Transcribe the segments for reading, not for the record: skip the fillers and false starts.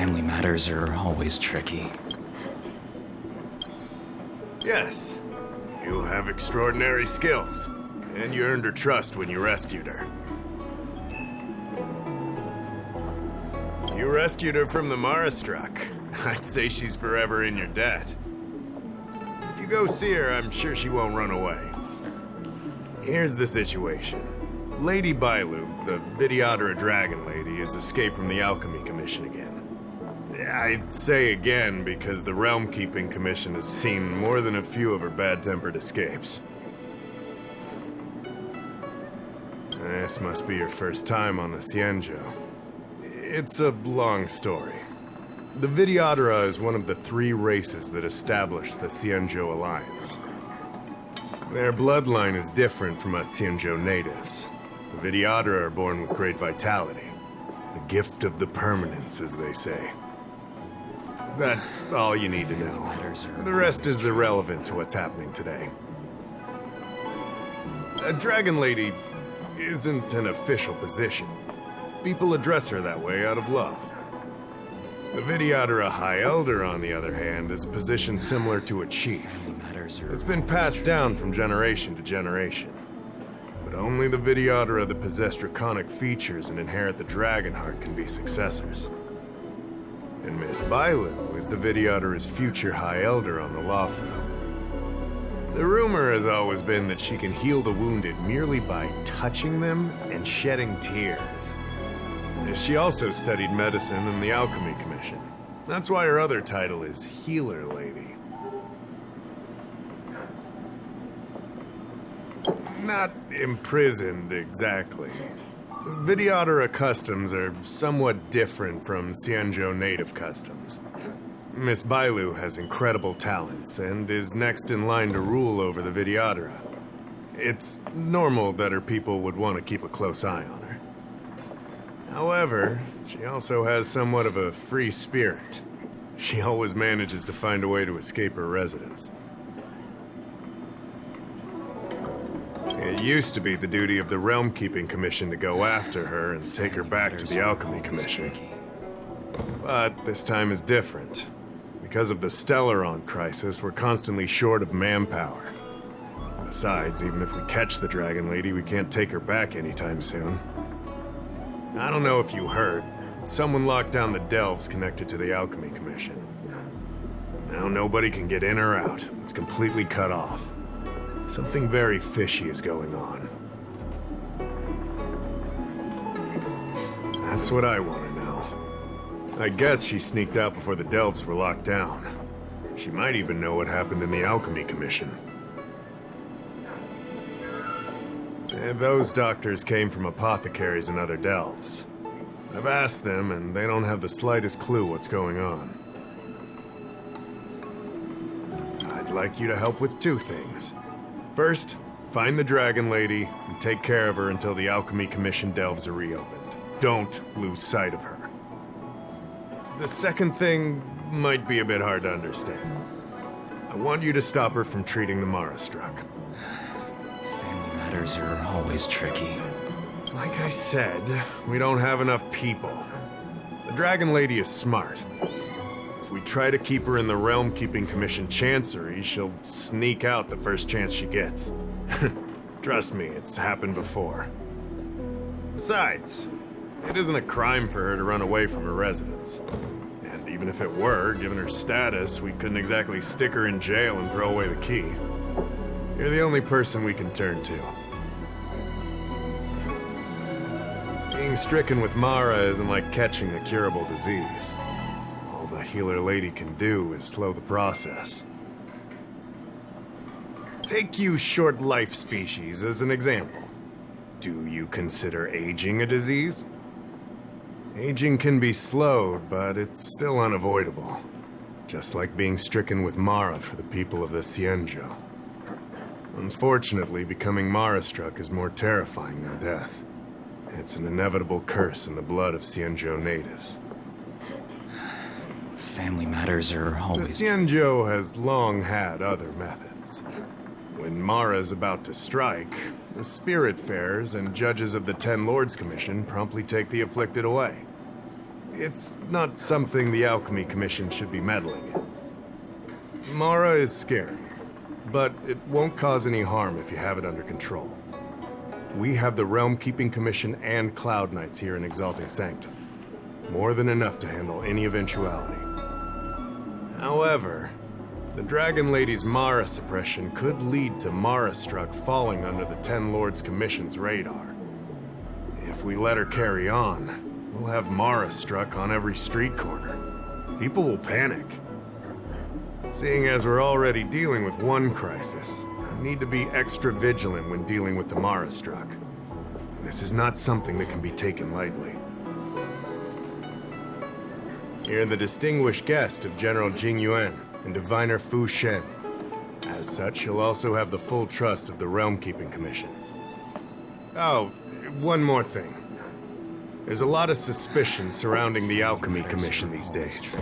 Family matters are always tricky. Yes, you have extraordinary skills, and you earned her trust when you rescued her. You rescued her from the Marastruck. I'd say she's forever in your debt. If you go see her, I'm sure she won't run away. Here's the situation. Lady Bailu, the Videodora Dragon Lady, has escaped from the Alchemy Commission again. I'd say again because the Realm Keeping Commission has seen more than a few of her bad-tempered escapes. This must be your first time on the Cienjo. It's a long story. The Videodora is one of the 3 races that established the Cienjo Alliance. Their bloodline is different from us Cienjo natives. The Videodora are born with great vitality. The gift of the permanence, as they say. That's all you need to know. The rest is irrelevant to what's happening today. A Dragon Lady isn't an official position. People address her that way out of love. The Videodora High Elder, on the other hand, is a position similar to a chief. It's been passed down from generation to generation. But only the Videodora that possess draconic features and inherit the dragon heart can be successors. And Miss Bailu is the Videodora's future High Elder on the law firm. The rumor has always been that she can heal the wounded merely by touching them and shedding tears. She also studied medicine in the Alchemy Commission. That's why her other title is Healer Lady. Not imprisoned, exactly. Videodora customs are somewhat different from Cienjo native customs. Miss Bailu has incredible talents and is next in line to rule over the Videodora. It's normal that her people would want to keep a close eye on her. However, she also has somewhat of a free spirit. She always manages to find a way to escape her residence. It used to be the duty of the Realm Keeping Commission to go after her and take her back to the Alchemy Commission. But this time is different. Because of the Stellaron crisis, we're constantly short of manpower. Besides, even if we catch the Dragon Lady, we can't take her back anytime soon. I don't know if you heard, someone locked down the delves connected to the Alchemy Commission. Now nobody can get in or out. It's completely cut off. Something very fishy is going on. That's what I want to know. I guess she sneaked out before the delves were locked down. She might even know what happened in the Alchemy Commission. Those doctors came from apothecaries and other delves. I've asked them, and they don't have the slightest clue what's going on. I'd like you to help with 2 things. First, find the Dragon Lady and take care of her until the Alchemy Commission delves are reopened. Don't lose sight of her. The second thing might be a bit hard to understand. I want you to stop her from treating the Marastruck. Family matters are always tricky. Like I said, we don't have enough people. The Dragon Lady is smart. If we try to keep her in the Realm Keeping Commission Chancery, she'll sneak out the first chance she gets. Trust me, it's happened before. Besides, it isn't a crime for her to run away from her residence. And even if it were, given her status, we couldn't exactly stick her in jail and throw away the key. You're the only person we can turn to. Being stricken with Mara isn't like catching a curable disease. All the Healer Lady can do is slow the process. Take you short life species as an example. Do you consider aging a disease? Aging can be slowed, but it's still unavoidable. Just like being stricken with Mara for the people of the Cienjo. Unfortunately, becoming Mara-struck is more terrifying than death. It's an inevitable curse in the blood of Cienjo natives. Family matters are always... The Cienjo has long had other methods. When Mara is about to strike, the Spiritfarers and judges of the Ten Lords Commission promptly take the afflicted away. it's not something the Alchemy Commission should be meddling in. Mara is scary, but it won't cause any harm if you have it under control. We have the Realm Keeping Commission and Cloud Knights here in Exalting Sanctum. More than enough to handle any eventuality. However, the Dragon Lady's Mara suppression could lead to Mara Struck falling under the Ten Lords Commission's radar. If we let her carry on, we'll have Mara Struck on every street corner. People will panic. Seeing as we're already dealing with one crisis, we need to be extra vigilant when dealing with the Mara Struck. This is not something that can be taken lightly. You're the distinguished guest of General Jing Yuan and Diviner Fu Shen. As such, you'll also have the full trust of the Realm Keeping Commission. Oh, one more thing. There's a lot of suspicion surrounding the Alchemy Commission these days.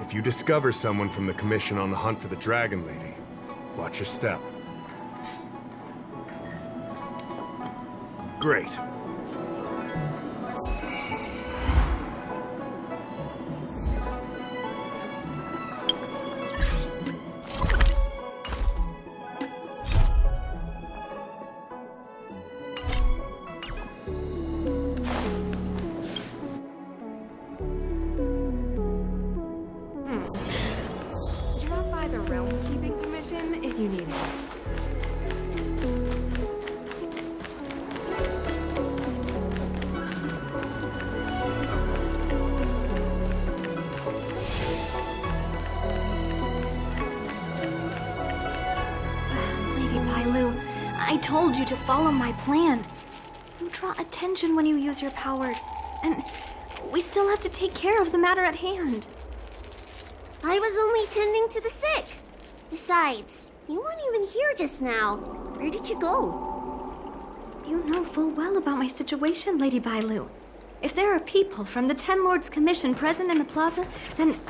If you discover someone from the Commission on the hunt for the Dragon Lady, watch your step. Great. Drop by the Realm Keeping Commission if you need it. Lady Bailu, I told you to follow my plan. You draw attention when you use your powers, and we still have to take care of the matter at hand. I was only tending to the sick. Besides, you weren't even here just now. Where did you go? You know full well about my situation, Lady Bailu. If there are people from the Ten Lords Commission present in the plaza, then...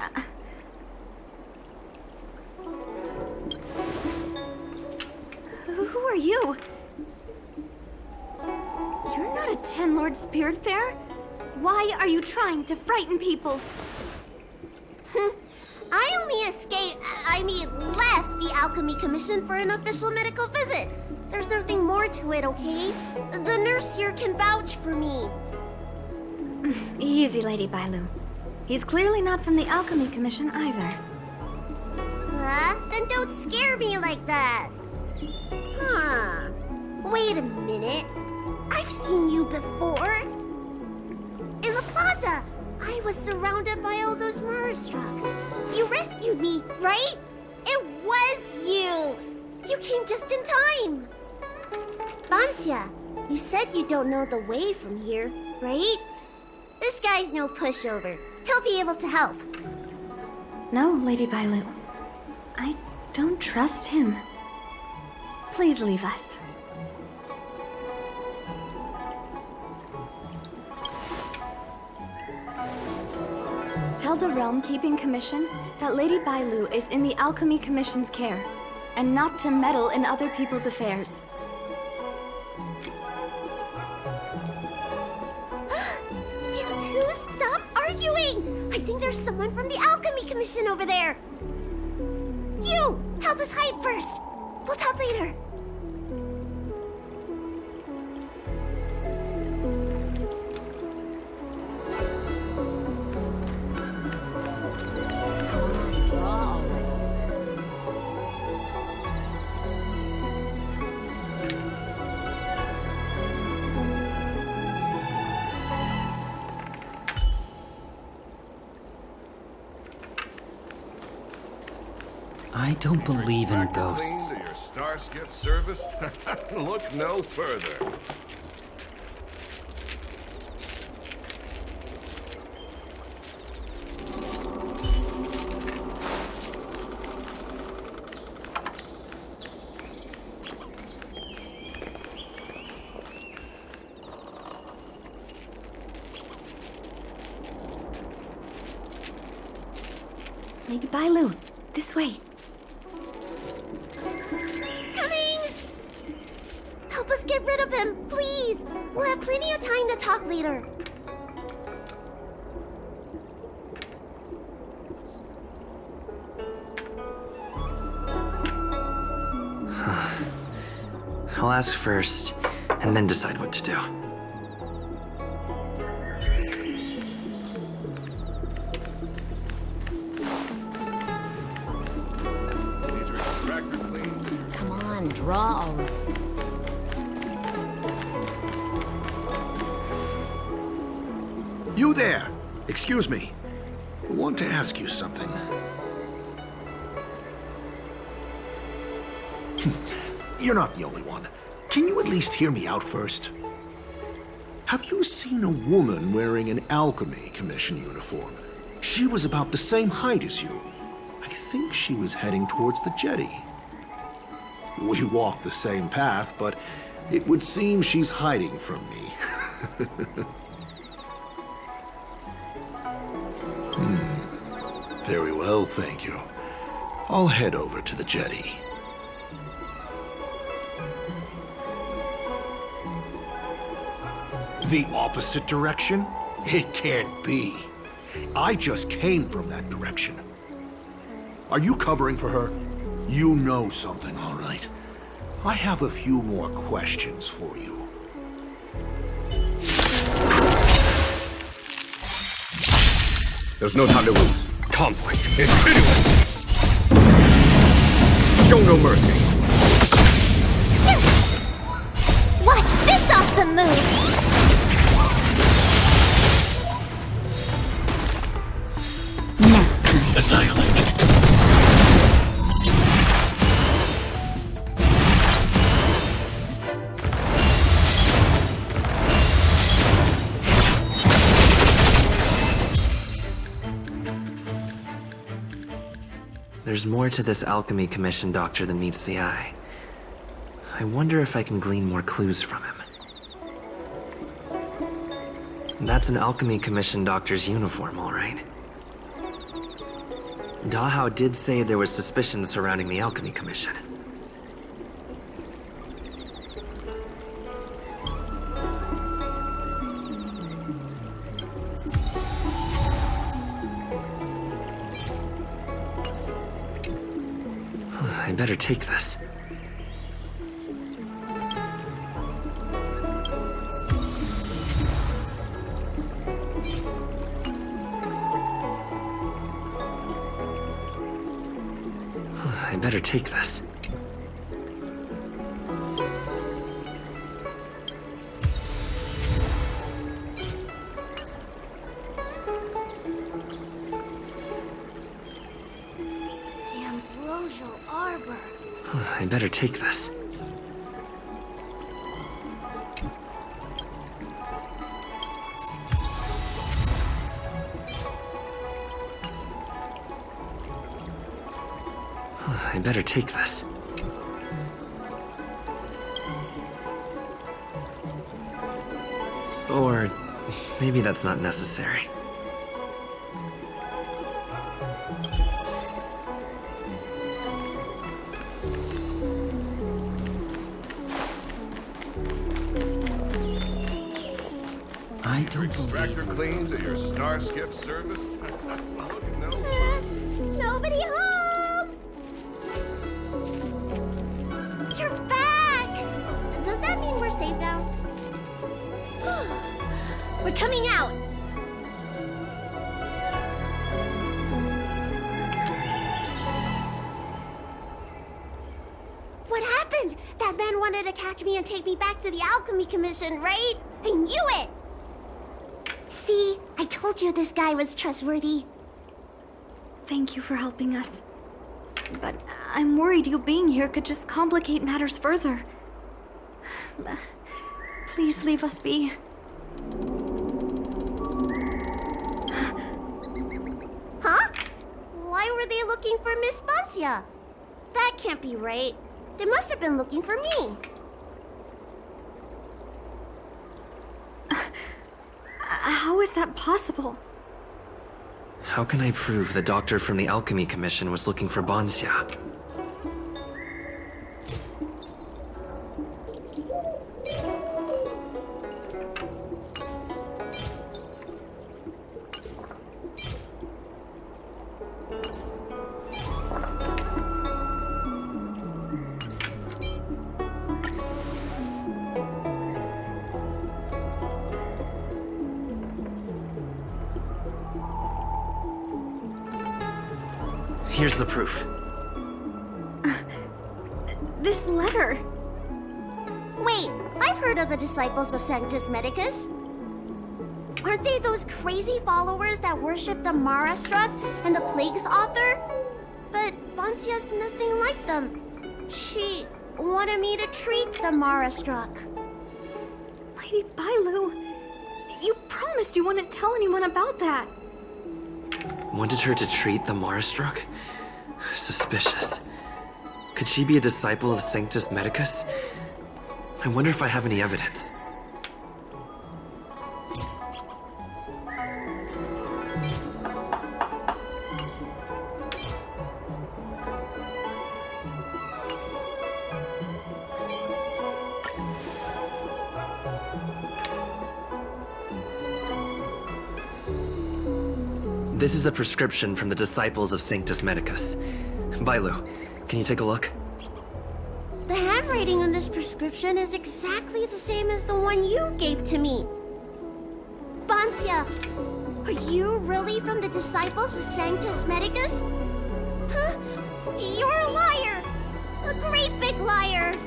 Who are you? You're not a Ten Lord Spirit Fair. Why are you trying to frighten people? I only left the Alchemy Commission for an official medical visit. There's nothing more to it, okay? The nurse here can vouch for me. Easy, Lady Bailu. He's clearly not from the Alchemy Commission either. Then don't scare me like that. Huh. Wait a minute. I've seen you before. In the plaza. I was surrounded by all those Mara Struck. You rescued me, right? It was you! You came just in time! Bancia, you said you don't know the way from here, right? This guy's no pushover. He'll be able to help. No, Lady Bailu. I don't trust him. Please leave us. Tell the Realm Keeping Commission that Lady Bailu is in the Alchemy Commission's care, and not to meddle in other people's affairs. You two, stop arguing! I think there's someone from the Alchemy Commission over there. You, help us hide first. We'll talk later. I don't believe in ghosts. Clean to your Starskip service? Look no further. Lady Bailu, this way. Coming! Help us get rid of him, please! We'll have plenty of time to talk later. I'll ask first, and then decide what to do. Need your extractor cleaned. Come on, draw already. You there! Excuse me. I want to ask you something. You're not the only one. Can you at least hear me out first? Have you seen a woman wearing an Alchemy Commission uniform? She was about the same height as you. I think she was heading towards the jetty. We walk the same path, but it would seem she's hiding from me. Very well, thank you. I'll head over to the jetty. The opposite direction? It can't be. I just came from that direction. Are you covering for her? You know something, all right. I have a few more questions for you. There's no time to lose. Conflict is pitiless! Show no mercy. Watch this awesome move! Annihilate. There's more to this Alchemy Commission doctor than meets the eye. I wonder if I can glean more clues from him. That's an Alchemy Commission doctor's uniform, all right. Dahao did say there was suspicion surrounding the Alchemy Commission. I better take this. I better take this. The Ambrosial Arbor. I better take this. I better take this. Or maybe that's not necessary. I don't Extractor believe... cleaned and your Starskip serviced. Look no. Nobody home! You're back! Does that mean we're safe now? We're coming out! What happened? That man wanted to catch me and take me back to the Alchemy Commission, right? I knew it! See, I told you this guy was trustworthy. Thank you for helping us. But I'm worried you being here could just complicate matters further. Please leave us be. Huh? Why were they looking for Miss Boncia? That can't be right. They must have been looking for me. How is that possible? How can I prove the doctor from the Alchemy Commission was looking for Boncia? Here's the proof. This letter. Wait, I've heard of the disciples of Sanctus Medicus. Aren't they those crazy followers that worship the Mara Struck and the Plague's author? But Vancia's nothing like them. She wanted me to treat the Mara Struck. Lady Bailu, you promised you wouldn't tell anyone about that. Wanted her to treat the Marastruck? Suspicious. Could she be a disciple of Sanctus Medicus? I wonder if I have any evidence. This is a prescription from the disciples of Sanctus Medicus. Bailu, can you take a look? The handwriting on this prescription is exactly the same as the one you gave to me. Vancia, are you really from the disciples of Sanctus Medicus? Huh? You're a liar! A great big liar!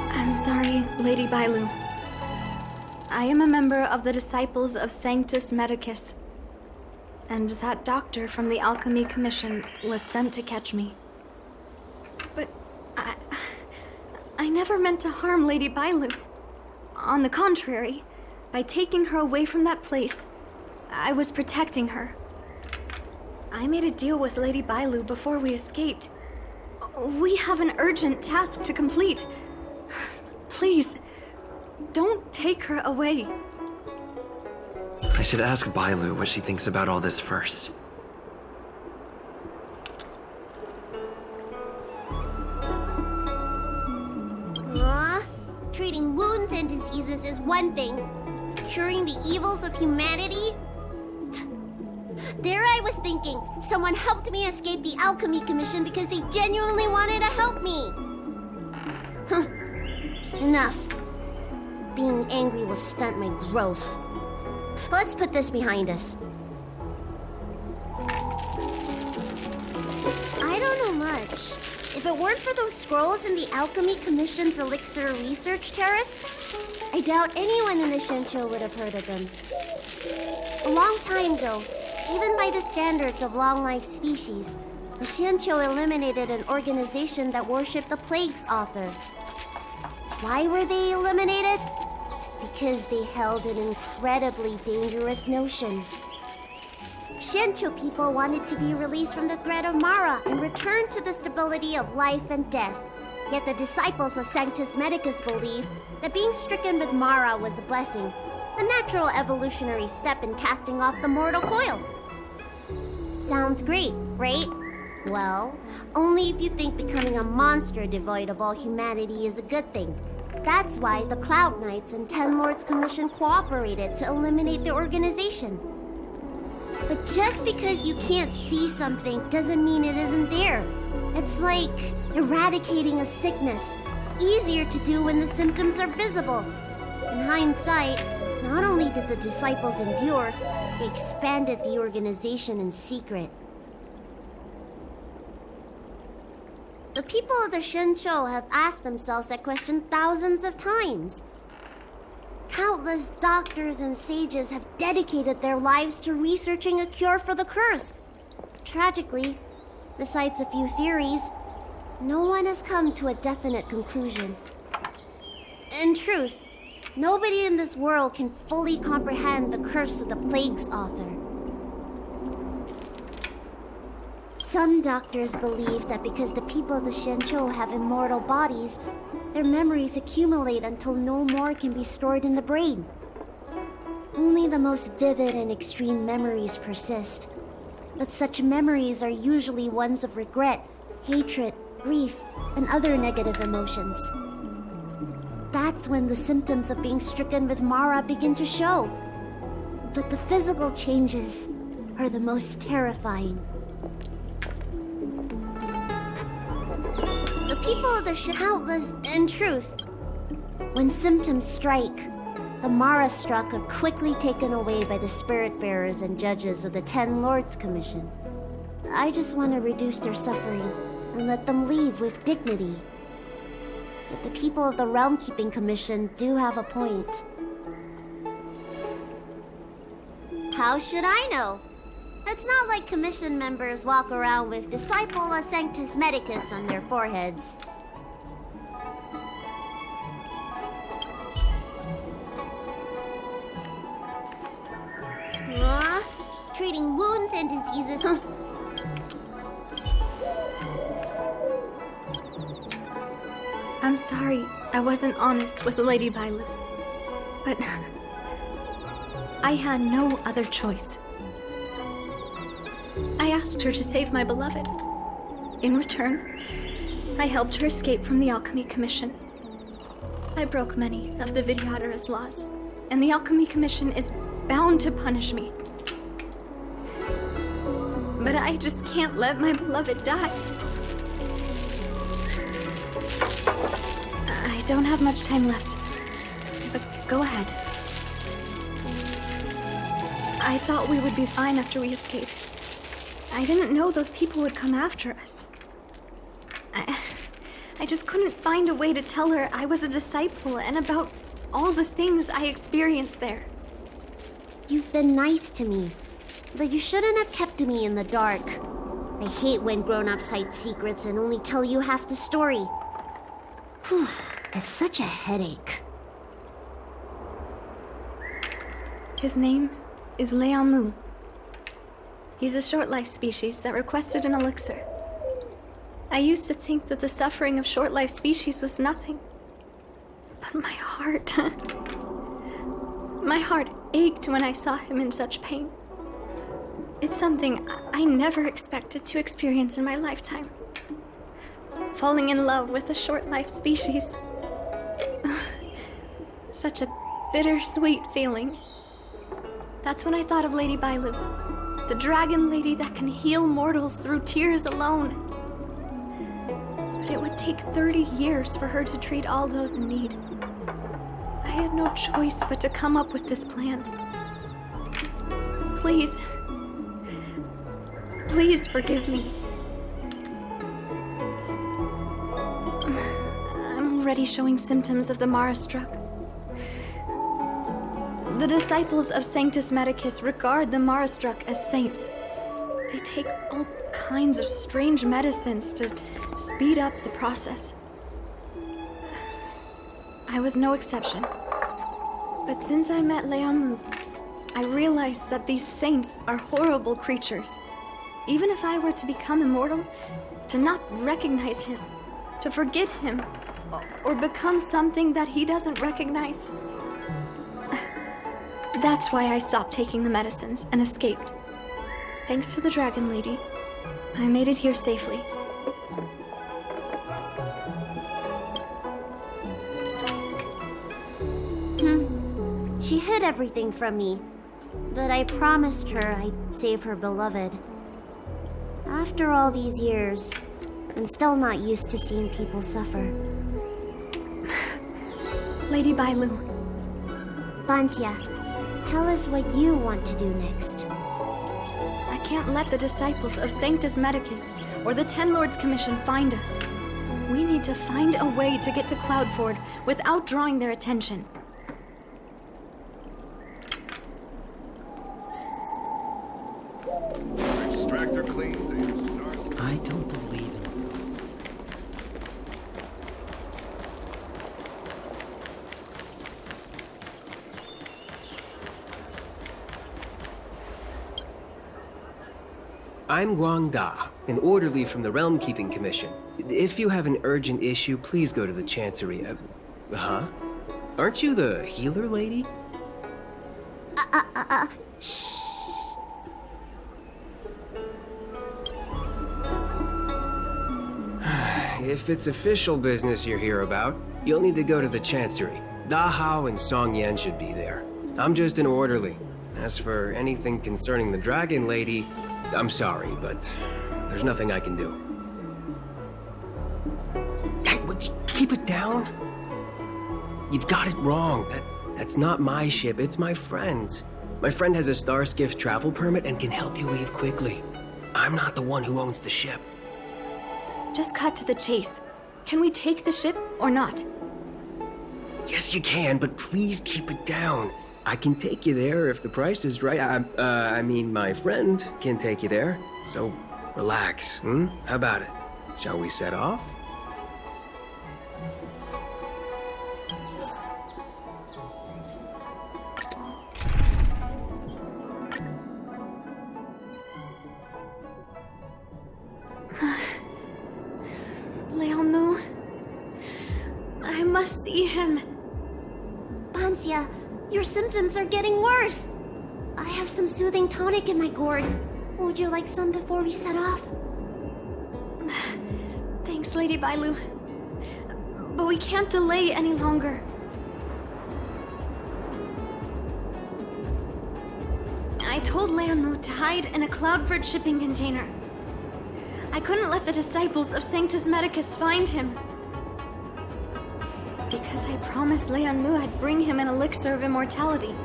I'm sorry, Lady Bailu. I am a member of the Disciples of Sanctus Medicus. And that doctor from the Alchemy Commission was sent to catch me. But I never meant to harm Lady Bailu. On the contrary, by taking her away from that place, I was protecting her. I made a deal with Lady Bailu before we escaped. We have an urgent task to complete. Please, don't take her away. I should ask Bailu what she thinks about all this first. Treating wounds and diseases is one thing. Curing the evils of humanity? There I was thinking, someone helped me escape the Alchemy Commission because they genuinely wanted to help me. Enough. Being angry will stunt my growth. Let's put this behind us. I don't know much. If it weren't for those scrolls in the Alchemy Commission's Elixir Research Terrace, I doubt anyone in the Shincho would have heard of them. A long time ago, even by the standards of long-life species, the Shincho eliminated an organization that worshipped the Plague's author. Why were they eliminated? Because they held an incredibly dangerous notion. Shincho people wanted to be released from the threat of Mara and return to the stability of life and death. Yet the disciples of Sanctus Medicus believed that being stricken with Mara was a blessing, a natural evolutionary step in casting off the mortal coil. Sounds great, right? Well, only if you think becoming a monster devoid of all humanity is a good thing. That's why the Cloud Knights and Ten Lords Commission cooperated to eliminate the organization. But just because you can't see something doesn't mean it isn't there. It's like eradicating a sickness. Easier to do when the symptoms are visible. In hindsight, not only did the disciples endure, they expanded the organization in secret. The people of the Shincho have asked themselves that question thousands of times. Countless doctors and sages have dedicated their lives to researching a cure for the curse. Tragically, besides a few theories, no one has come to a definite conclusion. In truth, nobody in this world can fully comprehend the curse of the Plague's author. Some doctors believe that because the people of the Shincho have immortal bodies, their memories accumulate until no more can be stored in the brain. Only the most vivid and extreme memories persist. But such memories are usually ones of regret, hatred, grief, and other negative emotions. That's when the symptoms of being stricken with Mara begin to show. But the physical changes are the most terrifying. The people of the countless, in truth. When symptoms strike, the Mara struck are quickly taken away by the Spiritfarers and judges of the Ten Lords Commission. I just want to reduce their suffering and let them leave with dignity. But the people of the Realm Keeping Commission do have a point. How should I know? It's not like Commission members walk around with Disciple of Sanctus Medicus on their foreheads. Treating wounds and diseases. I'm sorry I wasn't honest with Lady Bailu. But I had no other choice. I asked her to save my beloved. In return, I helped her escape from the Alchemy Commission. I broke many of the Vidyadhara's laws, and the Alchemy Commission is bound to punish me. But I just can't let my beloved die. I don't have much time left, but go ahead. I thought we would be fine after we escaped. I didn't know those people would come after us. I just couldn't find a way to tell her I was a disciple and about all the things I experienced there. You've been nice to me, but you shouldn't have kept me in the dark. I hate when grown-ups hide secrets and only tell you half the story. Whew, it's such a headache. His name is Liamu. He's a short-life species that requested an elixir. I used to think that the suffering of short-life species was nothing. But my heart... my heart ached when I saw him in such pain. It's something I never expected to experience in my lifetime. Falling in love with a short-life species. Such a bittersweet feeling. That's when I thought of Lady Bailu, the dragon lady that can heal mortals through tears alone. But it would take 30 years for her to treat all those in need. I had no choice but to come up with this plan. Please. Please forgive me. I'm already showing symptoms of the Mara struck. The disciples of Sanctus Medicus regard the Mara struck as saints. They take all kinds of strange medicines to speed up the process. I was no exception. But since I met Liamu, I realized that these saints are horrible creatures. Even if I were to become immortal, to not recognize him, to forget him, or become something that he doesn't recognize. That's why I stopped taking the medicines and escaped. Thanks to the Dragon Lady, I made it here safely. She hid everything from me, but I promised her I'd save her beloved. After all these years, I'm still not used to seeing people suffer. Lady Bailu. Bansya, tell us what you want to do next. I can't let the disciples of Sanctus Medicus or the Ten Lords Commission find us. We need to find a way to get to Cloudford without drawing their attention. Extractor cleaned and start. I don't believe in I'm Guang Da, an orderly from the Realm Keeping Commission. If you have an urgent issue, please go to the Chancery. Huh? Aren't you the healer lady? Shh. If it's official business you're here about, you'll need to go to the Chancery. Da Hao and Song Yan should be there. I'm just an orderly. As for anything concerning the Dragon Lady, I'm sorry, but there's nothing I can do. Hey, would you keep it down? You've got it wrong. That's not my ship, it's my friend's. My friend has a Starskiff travel permit and can help you leave quickly. I'm not the one who owns the ship. Just cut to the chase. Can we take the ship or not? Yes, you can, but please keep it down. I can take you there if the price is right. I mean, my friend can take you there. So, relax, How about it? Shall we set off? Leomu. I must see him. Vancia, your symptoms are getting worse. I have some soothing tonic in my gourd. Would you like some before we set off? Thanks, Lady Bailu. But we can't delay any longer. I told Leomu to hide in a Cloudford shipping container. I couldn't let the disciples of Sanctus Medicus find him. Because I promised Leomu I'd bring him an elixir of immortality.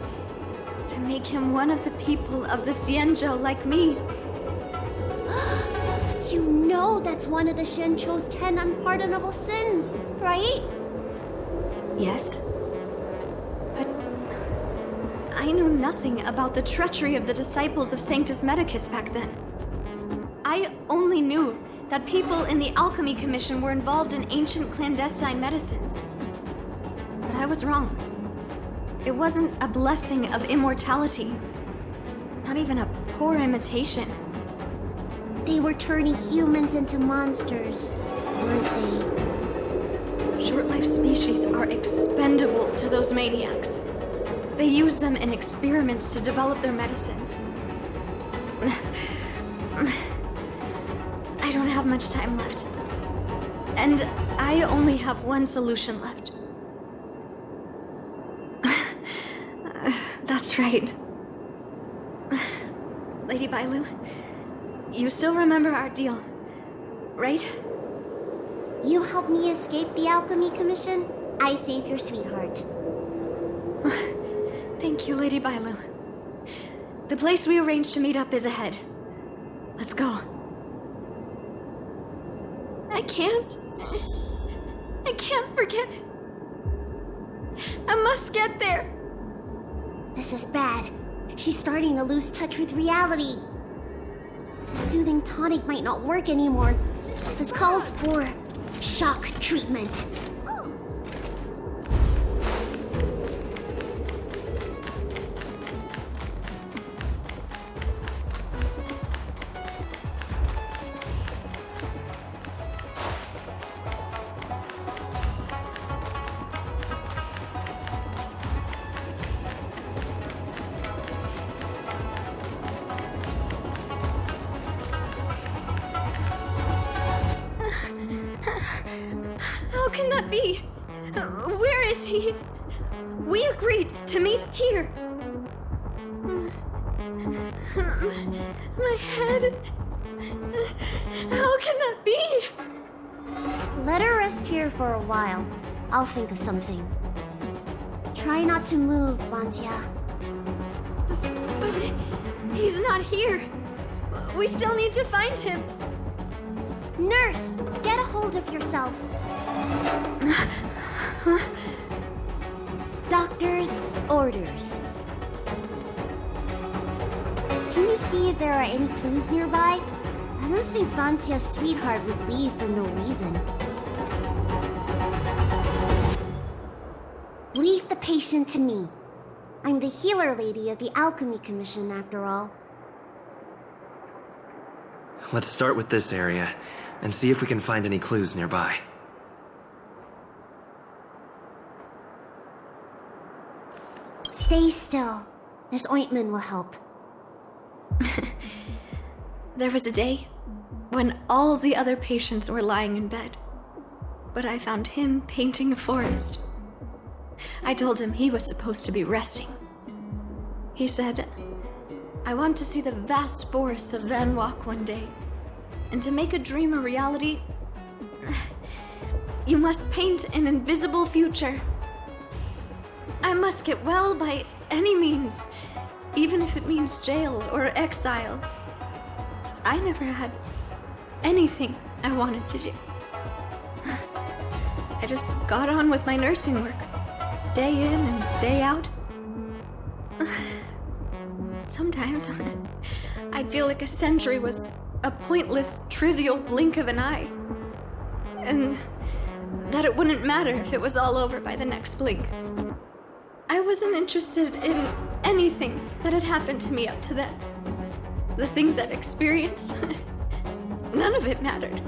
To make him one of the people of the Xianzhou like me. You know that's one of the Shencho's 10 unpardonable sins, right? Yes. But I knew nothing about the treachery of the disciples of Sanctus Medicus back then. I only knew that people in the Alchemy Commission were involved in ancient clandestine medicines. But I was wrong. It wasn't a blessing of immortality. Not even a poor imitation. They were turning humans into monsters, weren't they? Short-lived species are expendable to those maniacs. They use them in experiments to develop their medicines. I don't have much time left. And I only have one solution left. That's right. Lady Bailu, you still remember our deal, right? You helped me escape the Alchemy Commission, I save your sweetheart. Thank you, Lady Bailu. The place we arranged to meet up is ahead. Let's go. I can't forget. I must get there. This is bad. She's starting to lose touch with reality. The soothing tonic might not work anymore. This calls for shock treatment. How can that be? Where is he? We agreed to meet here. My head. How can that be? Let her rest here for a while. I'll think of something. Try not to move, Vancia. But he's not here. We still need to find him. Nurse, get a hold of yourself. Doctor's orders. Can you see if there are any clues nearby? I don't think Vancia's sweetheart would leave for no reason. Leave the patient to me. I'm the healer lady of the Alchemy Commission, after all. Let's start with this area and see if we can find any clues nearby. Stay still. This ointment will help. There was a day when all the other patients were lying in bed, but I found him painting a forest. I told him he was supposed to be resting. He said, I want to see the vast forests of Van Walk one day, and to make a dream a reality, you must paint an invisible future. I must get well by any means, even if it means jail or exile. I never had anything I wanted to do. I just got on with my nursing work, day in and day out. Sometimes I'd feel like a century was a pointless, trivial blink of an eye. And that it wouldn't matter if it was all over by the next blink. I wasn't interested in anything that had happened to me up to then. The things I'd experienced, none of it mattered.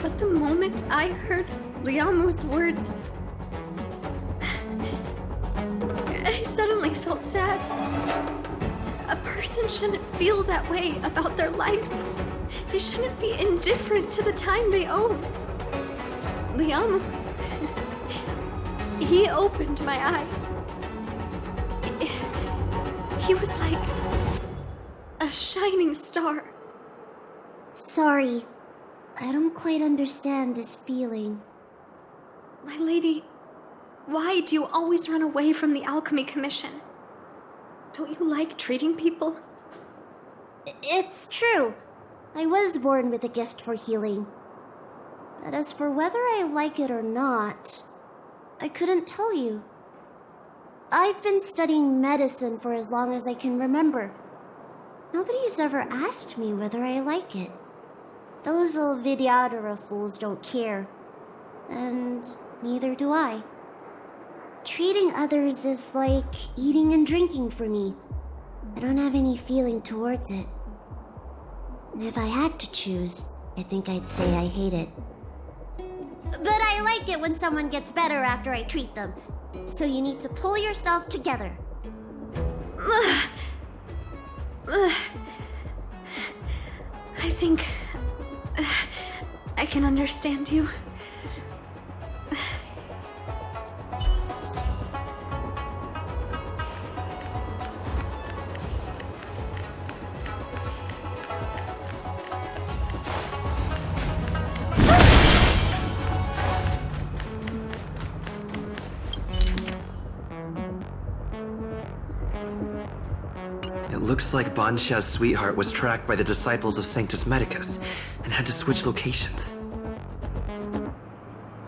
But the moment I heard Liamu's words, I suddenly felt sad. A person shouldn't feel that way about their life. They shouldn't be indifferent to the time they own. Liamu, he opened my eyes. He was like a shining star. Sorry, I don't quite understand this feeling. My lady, why do you always run away from the Alchemy Commission? Don't you like treating people? It's true. I was born with a gift for healing. But as for whether I like it or not, I couldn't tell you. I've been studying medicine for as long as I can remember. Nobody's ever asked me whether I like it. Those old Vidyadhara fools don't care. And neither do I. Treating others is like eating and drinking for me. I don't have any feeling towards it. And if I had to choose, I think I'd say I hate it. But I like it when someone gets better after I treat them. So you need to pull yourself together. I think I can understand you. It looks like Bansha's sweetheart was tracked by the disciples of Sanctus Medicus and had to switch locations.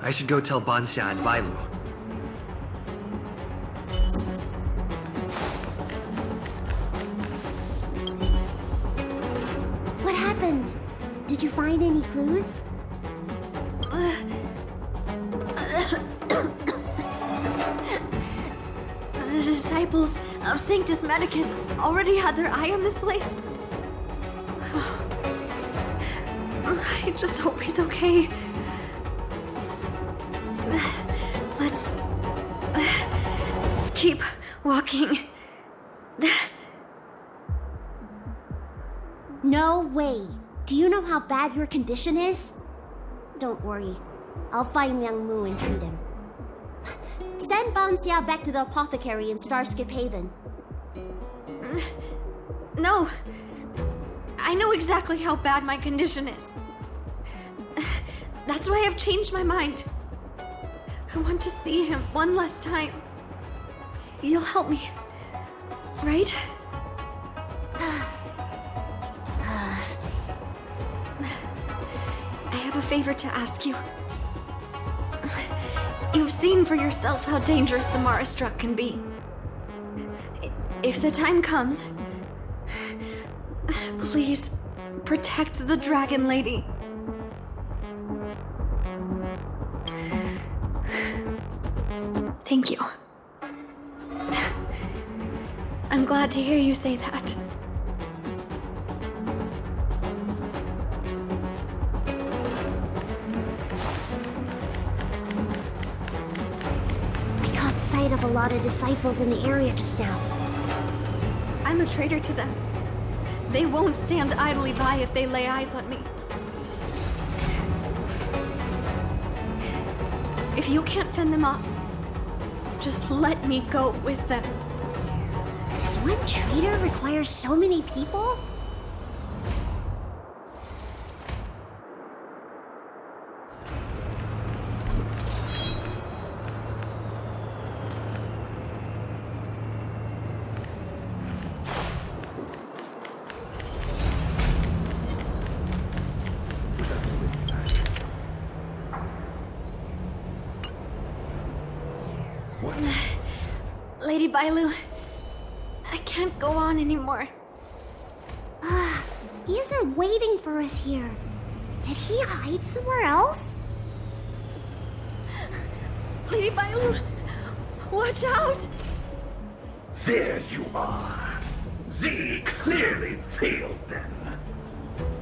I should go tell Bansha and Bailu. What happened? Did you find any clues? The disciples of Sanctus Medicus already had their eye on this place. I just hope he's okay. Let's keep walking. No way. Do you know how bad your condition is? Don't worry. I'll find Young Mu and treat him. Send Banxia back to the apothecary in Starskip Haven. No. I know exactly how bad my condition is. That's why I've changed my mind. I want to see him one last time. You'll help me, right? I have a favor to ask you. You've seen for yourself how dangerous the Marastruck can be. If the time comes, please protect the Dragon Lady. Thank you. I'm glad to hear you say that. I caught sight of a lot of disciples in the area just now. I'm a traitor to them. They won't stand idly by if they lay eyes on me. If you can't fend them off, just let me go with them. Does one traitor require so many people? Lady Bailu, I can't go on anymore. He isn't waiting for us here. Did he hide somewhere else? Lady Bailu, watch out! There you are. Z clearly failed them.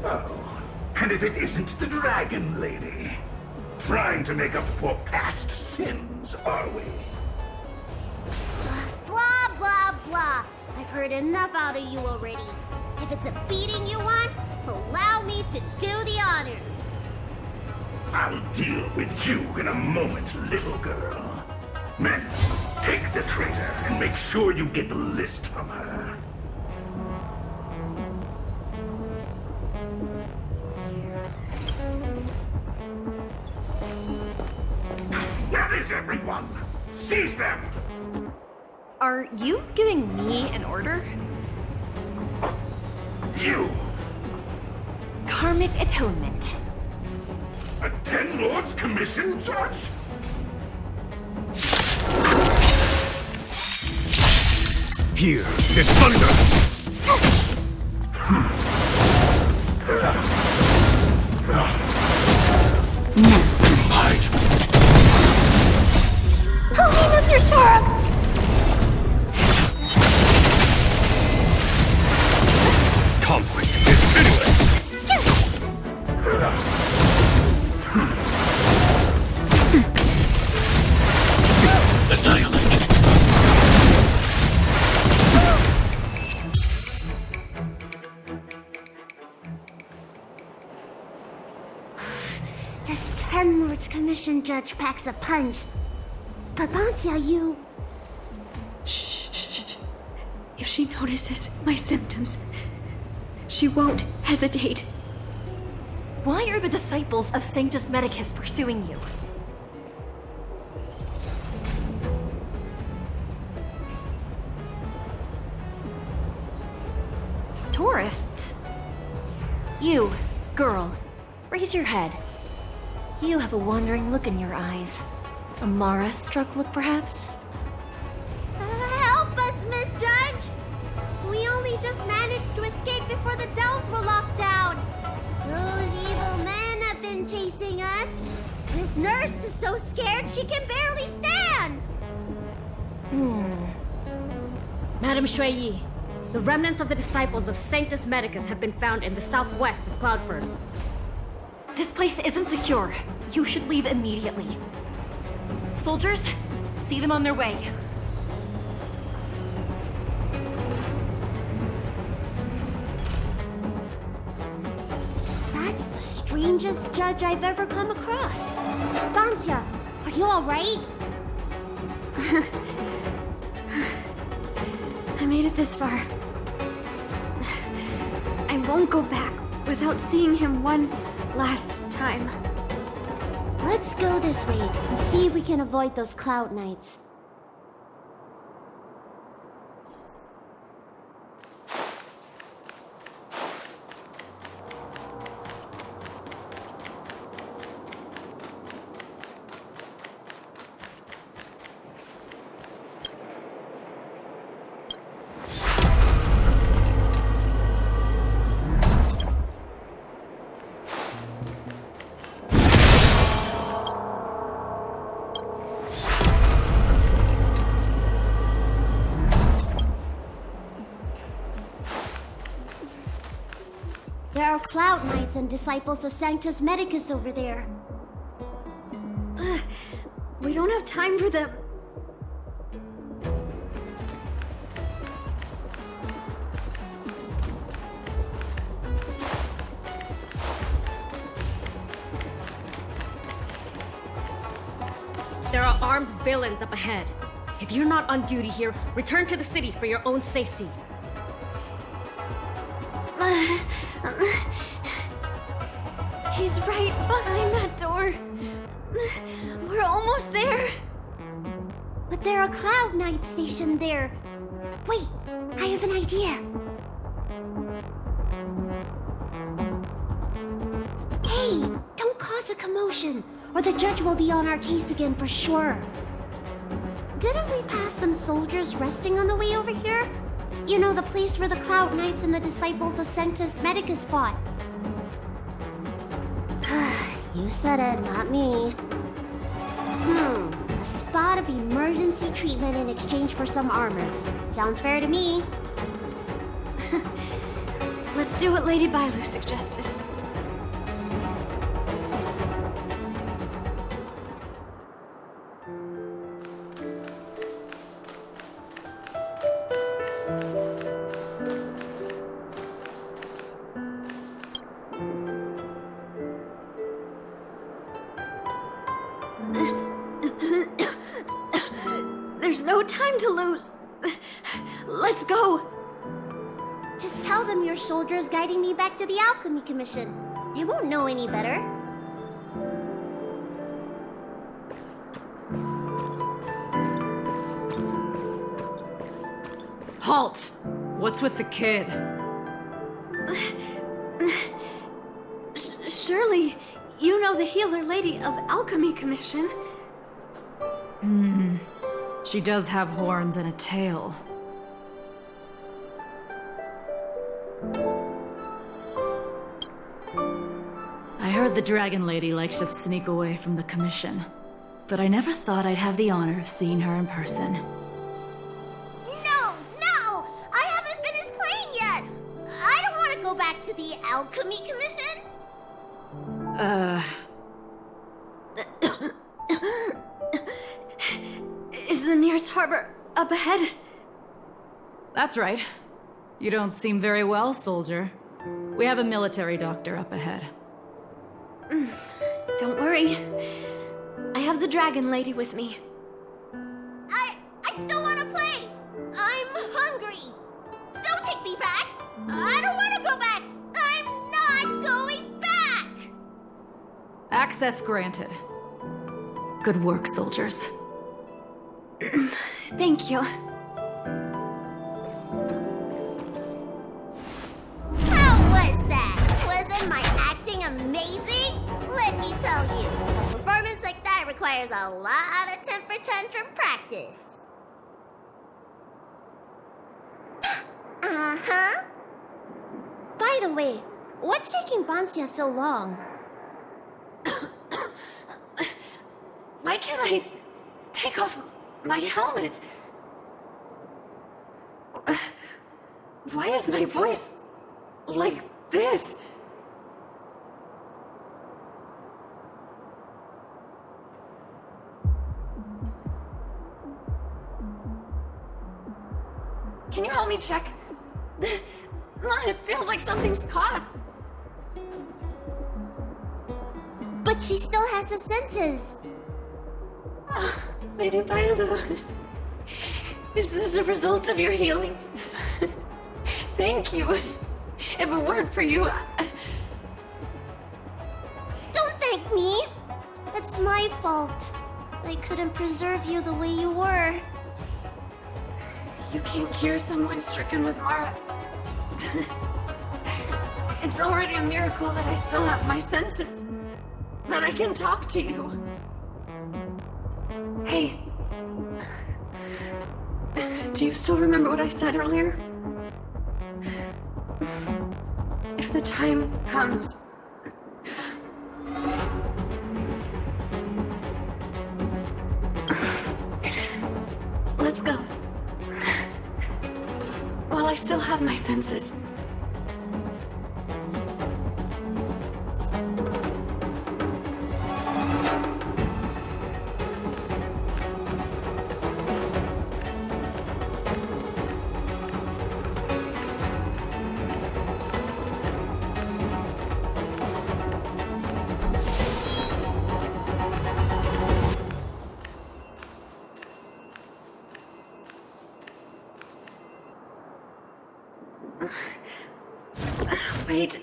Oh, and if it isn't the Dragon Lady. Trying to make up for past sins, are we? Blah, blah, blah. I've heard enough out of you already. If it's a beating you want, allow me to do the honors. I'll deal with you in a moment, little girl. Men, take the traitor and make sure you get the list from her. Where is everyone? Seize them! Are you giving me an order? You! Karmic atonement. A Ten Lords Commission judge? Here, this thunder! Hide! Holiness, your Torah! Conflict is pitiless! Annihilate! This Ten Lords Commission judge packs a punch. But Bancia, you... Shh. If she notices my symptoms, she won't hesitate. Why are the disciples of Sanctus Medicus pursuing you? Tourists? You, girl, raise your head. You have a wandering look in your eyes. A Mara-struck look, perhaps? Help us, Miss Judge! We only just managed to escape before the dells were locked down. Those evil men have been chasing us. This nurse is so scared she can barely stand. Madame Shui, the remnants of the disciples of Sanctus Medicus have been found in the southwest of Cloudford. This place isn't secure. You should leave immediately. Soldiers, see them on their way. That's the strangest judge I've ever come across. Bancia, are you alright? I made it this far. I won't go back without seeing him one last time. Let's go this way and see if we can avoid those cloud knights. There are Cloud Knights and disciples of Sanctus Medicus over there. We don't have time for them. There are armed villains up ahead. If you're not on duty here, return to the city for your own safety. He's right behind that door. We're almost there. But there are Cloud Knights stationed there. Wait, I have an idea. Hey, don't cause a commotion, or the judge will be on our case again for sure. Didn't didn't we pass some soldiers resting on the way over here? You know, the place where the Cloud Knights and the disciples of Sanctus Medicus fought. You said it, not me. A spot of emergency treatment in exchange for some armor. Sounds fair to me. Let's do what Lady Bailu suggested. There's no time to lose. Let's go. Just tell them your soldiers guiding me back to the Alchemy Commission. They won't know any better. Halt! What's with the kid? Surely, you know the healer lady of Alchemy Commission. She does have horns and a tail. I heard the Dragon Lady likes to sneak away from the Commission, but I never thought I'd have the honor of seeing her in person. No! I haven't finished playing yet! I don't want to go back to the Alchemy Commission! Is the nearest harbor up ahead? That's right. You don't seem very well, soldier. We have a military doctor up ahead. Don't worry. I have the Dragon Lady with me. I still want to play! I'm hungry! Don't take me back! I don't want to go back! I'm not going back! Access granted. Good work, soldiers. Thank you. How was that? Wasn't my acting amazing? Let me tell you, a performance like that requires a lot of temper tantrum practice. Uh-huh. By the way, what's taking Bansia so long? Why can't I take off my helmet? Why is my voice like this? Can you help me check? It feels like something's caught. But she still has her senses. Lady Bailu, is this a result of your healing? Thank you. If it weren't for you, Don't thank me. That's my fault. I couldn't preserve you the way you were. you can't cure someone stricken with Mara. It's already a miracle that I still have my senses, that I can talk to you. Hey, do you still remember what I said earlier? If the time comes, let's go. While I still have my senses. Wait.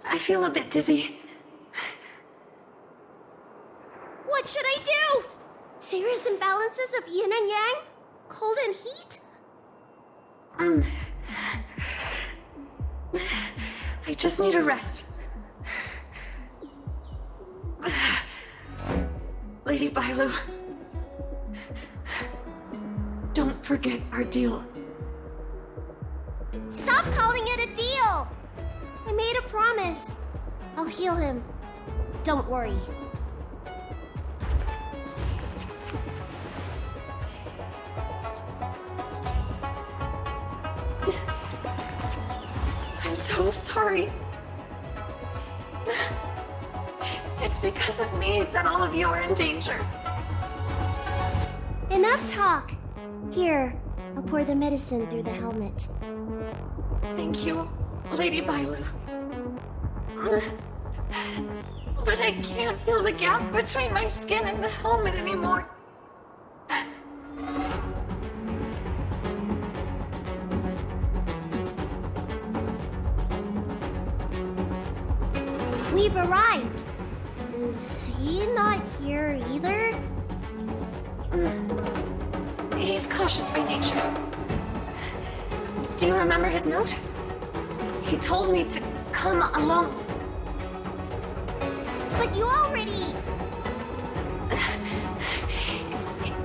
I feel a bit dizzy. What should I do? Serious imbalances of yin and yang? Cold and heat? I just need a rest. Lady Bailu, forget our deal. Stop calling it a deal! I made a promise. I'll heal him. Don't worry. I'm so sorry. It's because of me that all of you are in danger. Enough talk. Here, I'll pour the medicine through the helmet. Thank you, Lady Bailu. But I can't feel the gap between my skin and the helmet anymore. We've arrived. Is he not here either? He's cautious by nature. Do you remember his note? He told me to come alone. But you already...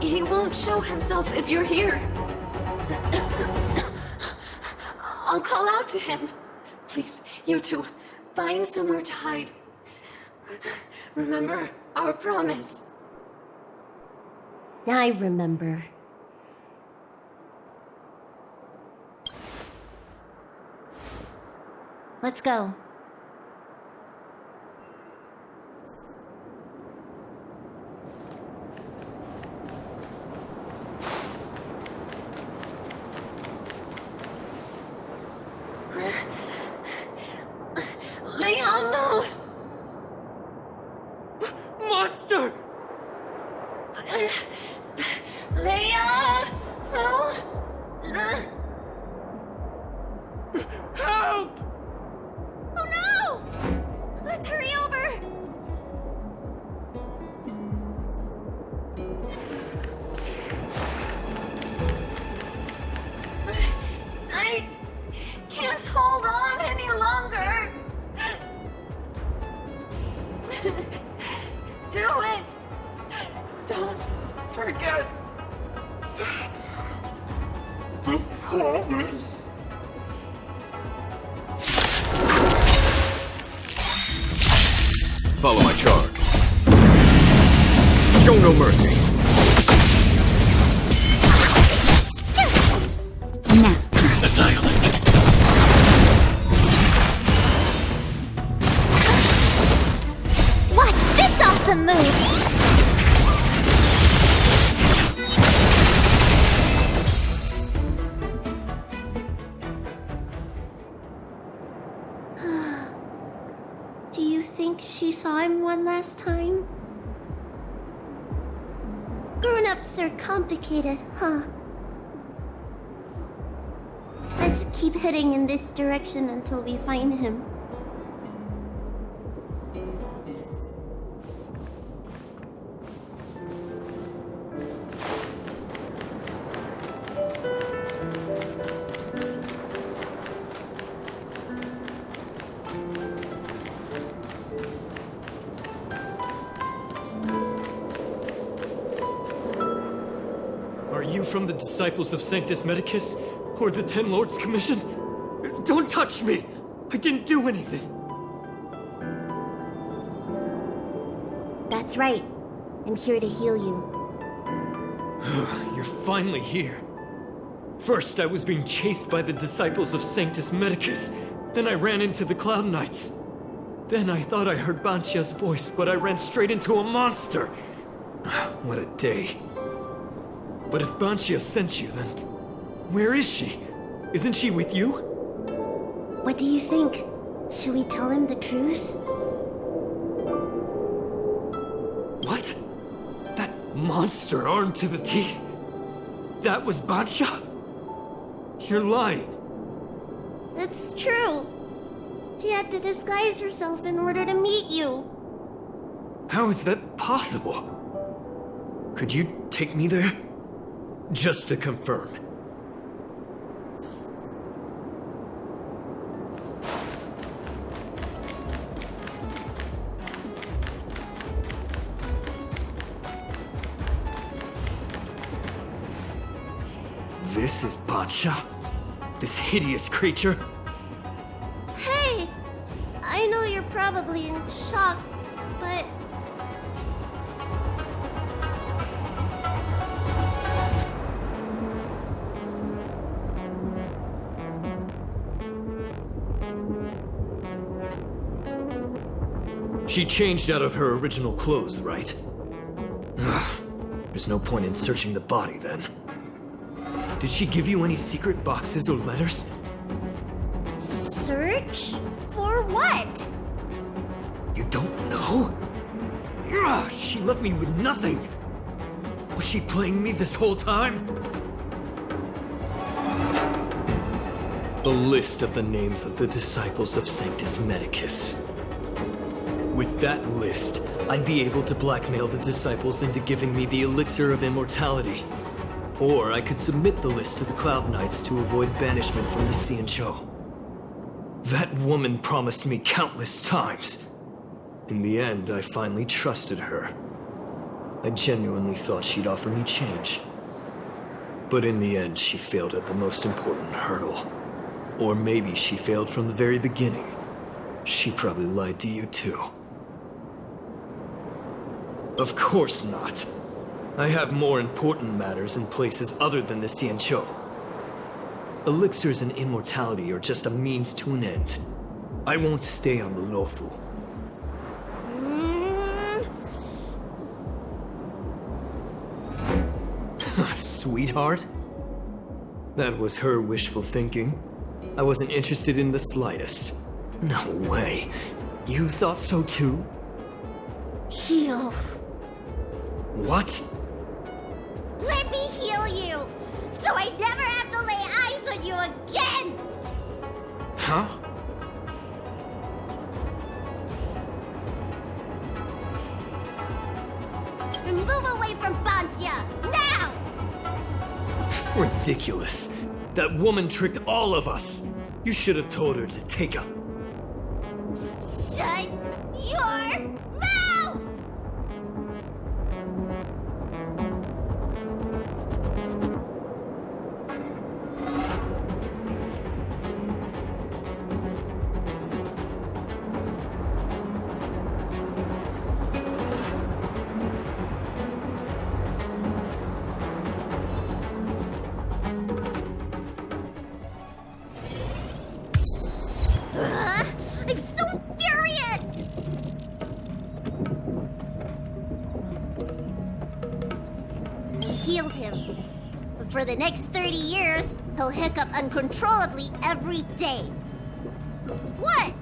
He won't show himself if you're here. I'll call out to him. Please, you two, find somewhere to hide. Remember our promise. I remember. Let's go. Leon, no! Monster! Leon! No! Help! Oh no! Let's hurry over! I can't hold on any longer. Do it! Don't forget the promise. Follow my charge. Show no mercy. Nap time. Annihilate. Watch this awesome move! Do you think she saw him one last time? Grown-ups are complicated, huh? Let's keep heading in this direction until we find him. Are you from the Disciples of Sanctus Medicus? Or the Ten Lords Commission? Don't touch me! I didn't do anything! That's right. I'm here to heal you. You're finally here. First, I was being chased by the Disciples of Sanctus Medicus. Then I ran into the Cloud Knights. Then I thought I heard Banshia's voice, but I ran straight into a monster. What a day. But if Banshia sent you, then where is she? Isn't she with you? What do you think? Should we tell him the truth? What? That monster armed to the teeth? That was Banshia? You're lying. It's true. She had to disguise herself in order to meet you. How is that possible? Could you take me there? Just to confirm. This is Bacha? This hideous creature? Hey! I know you're probably in shock, but... She changed out of her original clothes, right? There's no point in searching the body then. Did she give you any secret boxes or letters? Search? For what? You don't know? She left me with nothing! Was she playing me this whole time? The list of the names of the disciples of Sanctus Medicus. With that list, I'd be able to blackmail the disciples into giving me the elixir of immortality. Or I could submit the list to the Cloud Knights to avoid banishment from the C15. That woman promised me countless times. In the end, I finally trusted her. I genuinely thought she'd offer me change. But in the end, she failed at the most important hurdle. Or maybe she failed from the very beginning. She probably lied to you too. Of course not. I have more important matters in places other than the C15. Elixirs and immortality are just a means to an end. I won't stay on the Lofu. Sweetheart? That was her wishful thinking. I wasn't interested in the slightest. No way. You thought so too? Heal. What? Let me heal you, so I never have to lay eyes on you again! Huh? And move away from Bancia, now! Ridiculous. That woman tricked all of us. You should have told her to take a... Shut your mouth! I'm so furious! I healed him. But for the next 30 years, he'll hiccup uncontrollably every day. What?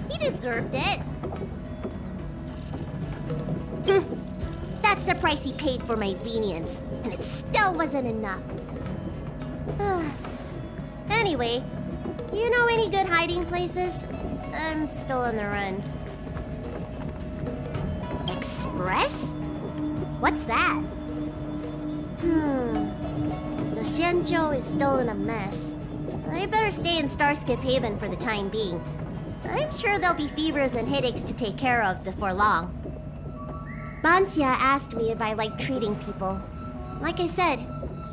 He deserved it. That's the price he paid for my lenience, and it still wasn't enough. Anyway, you know any good hiding places? I'm still on the run. Express? What's that? The Xianzhou is still in a mess. I better stay in Starskip Haven for the time being. I'm sure there'll be fevers and headaches to take care of before long. Bancia asked me if I like treating people. Like I said,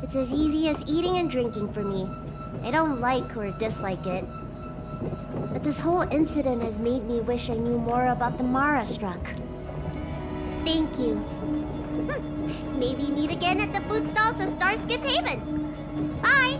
it's as easy as eating and drinking for me. I don't like or dislike it. But this whole incident has made me wish I knew more about the Mara struck. Thank you. Maybe meet again at the food stalls of Starskip Haven. Bye!